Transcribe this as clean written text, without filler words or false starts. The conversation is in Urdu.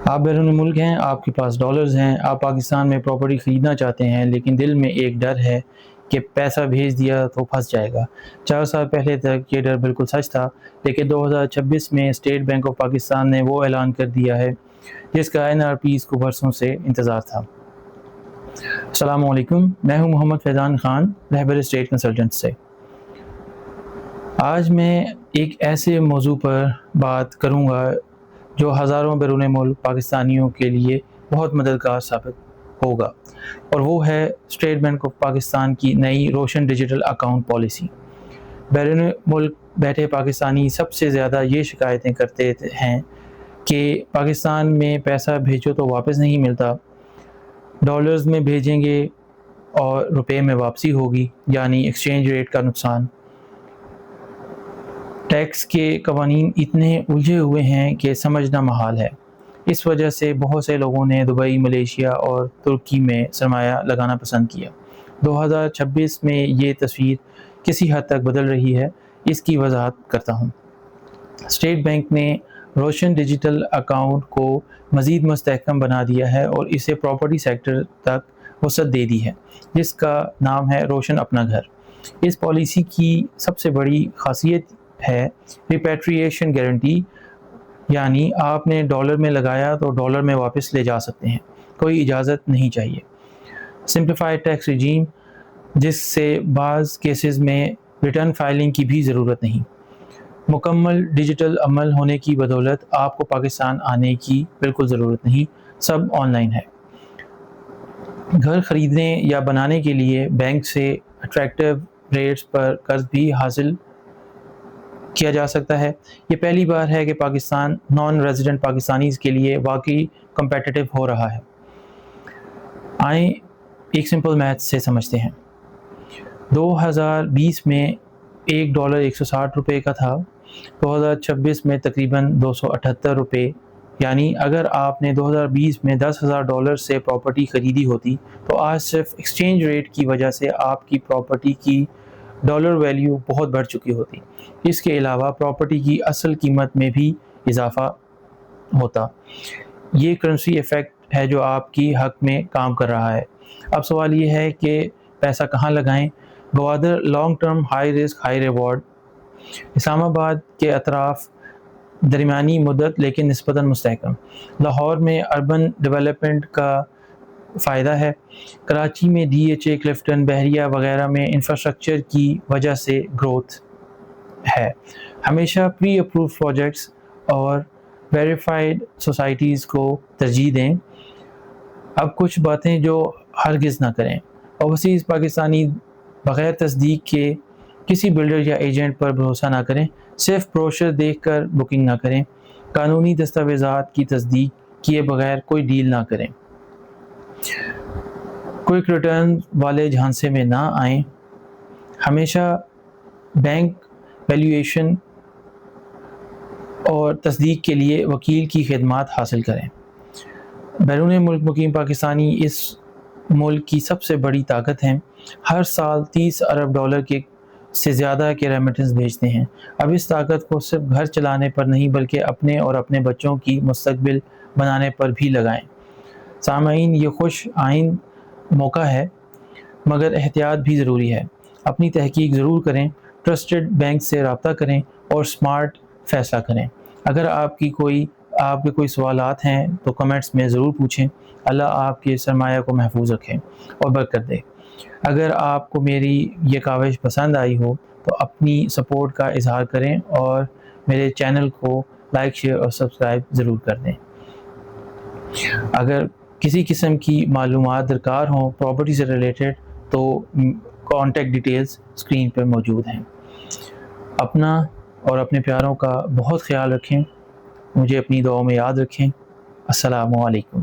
آپ بیرون ملک ہیں، آپ کے پاس ڈالرز ہیں، آپ پاکستان میں پراپرٹی خریدنا چاہتے ہیں، لیکن دل میں ایک ڈر ہے کہ پیسہ بھیج دیا تو پھنس جائے گا۔ 4 سال پہلے تک یہ ڈر بالکل سچ تھا، لیکن 2026 میں اسٹیٹ بینک آف پاکستان نے وہ اعلان کر دیا ہے جس کا NRPs کو برسوں سے انتظار تھا۔ السلام علیکم، میں ہوں محمد فیضان خان، رہبر اسٹیٹ کنسلٹنٹ سے۔ آج میں ایک ایسے موضوع پر بات کروں گا جو ہزاروں بیرون ملک پاکستانیوں کے لیے بہت مددگار ثابت ہوگا، اور وہ ہے اسٹیٹ بینک آف پاکستان کی نئی روشن ڈیجیٹل اکاؤنٹ پالیسی۔ بیرون ملک بیٹھے پاکستانی سب سے زیادہ یہ شکایتیں کرتے ہیں کہ پاکستان میں پیسہ بھیجو تو واپس نہیں ملتا، ڈالرز میں بھیجیں گے اور روپے میں واپسی ہوگی، یعنی ایکسچینج ریٹ کا نقصان۔ ٹیکس کے قوانین اتنے الجھے ہوئے ہیں کہ سمجھنا محال ہے۔ اس وجہ سے بہت سے لوگوں نے دبئی، ملیشیا اور ترکی میں سرمایہ لگانا پسند کیا۔ 2026 میں یہ تصویر کسی حد تک بدل رہی ہے، اس کی وضاحت کرتا ہوں۔ اسٹیٹ بینک نے روشن ڈیجیٹل اکاؤنٹ کو مزید مستحکم بنا دیا ہے اور اسے پراپرٹی سیکٹر تک وسعت دے دی ہے، جس کا نام ہے روشن اپنا گھر۔ اس پالیسی کی سب سے بڑی خاصیت ہے ریپیٹریشن گارنٹی، یعنی آپ نے ڈالر میں لگایا تو ڈالر میں واپس لے جا سکتے ہیں، کوئی اجازت نہیں چاہیے۔ سمپلیفائڈ ٹیکس ریجیم، جس سے بعض کیسز میں ریٹرن فائلنگ کی بھی ضرورت نہیں۔ مکمل ڈیجیٹل عمل ہونے کی بدولت آپ کو پاکستان آنے کی بالکل ضرورت نہیں، سب آن لائن ہے۔ گھر خریدنے یا بنانے کے لیے بینک سے اٹریکٹیو ریٹس پر قرض بھی حاصل کیا جا سکتا ہے۔ یہ پہلی بار ہے کہ پاکستان نان ریزیڈنٹ پاکستانیز کے لیے واقعی کمپیٹیٹو ہو رہا ہے۔ آئیں ایک سمپل میتھ سے سمجھتے ہیں۔ 2020 میں $1 160 کا تھا، 2026 میں تقریباً 278 روپے، یعنی اگر آپ نے 2020 میں $10,000 سے پراپرٹی خریدی ہوتی تو آج صرف ایکسچینج ریٹ کی وجہ سے آپ کی پراپرٹی کی ڈالر ویلیو بہت بڑھ چکی ہوتی۔ اس کے علاوہ پراپرٹی کی اصل قیمت میں بھی اضافہ ہوتا۔ یہ کرنسی ایفیکٹ ہے جو آپ کی حق میں کام کر رہا ہے۔ اب سوال یہ ہے کہ پیسہ کہاں لگائیں؟ Gwadar long term high risk high reward. Islamabad کے اطراف درمیانی مدت لیکن نسبتاً مستحکم۔ لاہور میں اربن ڈیولپمنٹ کا فائدہ ہے۔ کراچی میں DHA، کلفٹن، بحریہ وغیرہ میں انفراسٹرکچر کی وجہ سے گروتھ ہے۔ ہمیشہ پری اپرووڈ پروجیکٹس اور ویریفائڈ سوسائٹیز کو ترجیح دیں۔ اب کچھ باتیں جو ہرگز نہ کریں۔ اوورسیز پاکستانی بغیر تصدیق کے کسی بلڈر یا ایجنٹ پر بھروسہ نہ کریں۔ صرف بروشر دیکھ کر بکنگ نہ کریں۔ قانونی دستاویزات کی تصدیق کیے بغیر کوئی ڈیل نہ کریں۔ کوئک ریٹرن والے جھانسے میں نہ آئیں۔ ہمیشہ بینک ویلیویشن اور تصدیق کے لیے وکیل کی خدمات حاصل کریں۔ بیرون ملک مقیم پاکستانی اس ملک کی سب سے بڑی طاقت ہیں۔ ہر سال $30 ارب سے زیادہ کے ریمیٹنس بھیجتے ہیں۔ اب اس طاقت کو صرف گھر چلانے پر نہیں بلکہ اپنے اور اپنے بچوں کی مستقبل بنانے پر بھی لگائیں۔ سامعین، یہ خوش آئند موقع ہے، مگر احتیاط بھی ضروری ہے۔ اپنی تحقیق ضرور کریں، ٹرسٹڈ بینک سے رابطہ کریں اور سمارٹ فیصلہ کریں۔ اگر آپ کے کوئی سوالات ہیں تو کمنٹس میں ضرور پوچھیں۔ اللہ آپ کے سرمایہ کو محفوظ رکھیں اور برکت دے۔ اگر آپ کو میری یہ کاوش پسند آئی ہو تو اپنی سپورٹ کا اظہار کریں اور میرے چینل کو لائک، شیئر اور سبسکرائب ضرور کر دیں۔ اگر کسی قسم کی معلومات درکار ہوں پراپرٹی سے ریلیٹڈ تو کانٹیکٹ ڈیٹیلز اسکرین پر موجود ہیں۔ اپنا اور اپنے پیاروں کا بہت خیال رکھیں، مجھے اپنی دعاؤں میں یاد رکھیں۔ السلام علیکم۔